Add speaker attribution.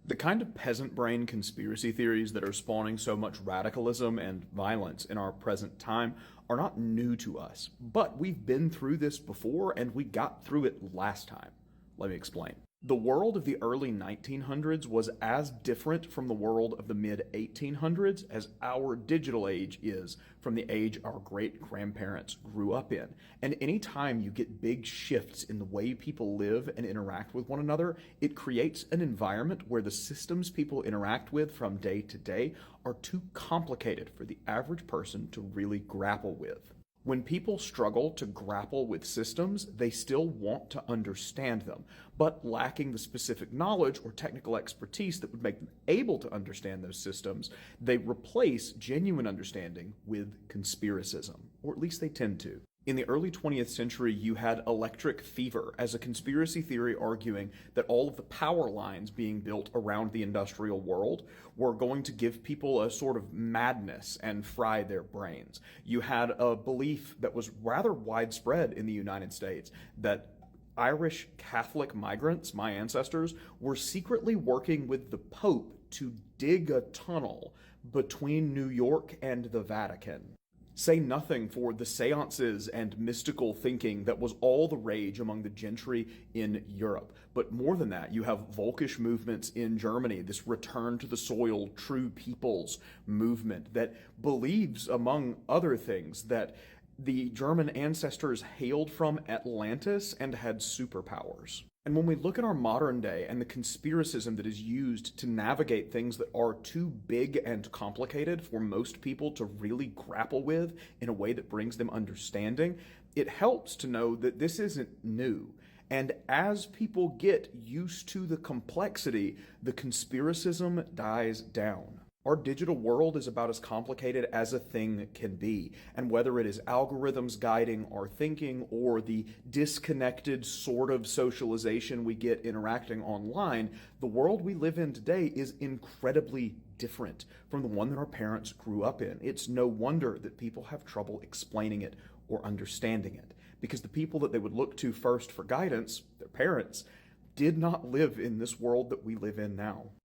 Speaker 1: The kind of peasant brain conspiracy theories that are spawning so much radicalism and violence in our present time are not new to us, but we've been through this before and we got through it last time. Let me explain. The world of the early 1900s was as different from the world of the mid 1800s as our digital age is from the age our great grandparents grew up in. And anytime you get big shifts in the way people live and interact with one another, it creates an environment where the systems people interact with from day to day are too complicated for the average person to really grapple with. When people struggle to grapple with systems, they still want to understand them, but lacking the specific knowledge or technical expertise that would make them able to understand those systems, they replace genuine understanding with conspiracism, or at least they tend to. In the early 20th century, you had electric fever as a conspiracy theory arguing that all of the power lines being built around the industrial world were going to give people a sort of madness and fry their brains. You had a belief that was rather widespread in the United States that Irish Catholic migrants, my ancestors, were secretly working with the Pope to dig a tunnel between New York and the Vatican. Say nothing for the seances and mystical thinking that was all the rage among the gentry in Europe. But more than that, you have Volkish movements in Germany, this return to the soil, true peoples movement that believes, among other things, that the German ancestors hailed from Atlantis and had superpowers. And when we look at our modern day and the conspiracism that is used to navigate things that are too big and complicated for most people to really grapple with in a way that brings them understanding, it helps to know that this isn't new. And as people get used to the complexity, the conspiracism dies down. Our digital world is about as complicated as a thing can be, and whether it is algorithms guiding our thinking or the disconnected sort of socialization we get interacting online, the world we live in today is incredibly different from the one that our parents grew up in. It's no wonder that people have trouble explaining it or understanding it, because the people that they would look to first for guidance, their parents, did not live in this world that we live in now.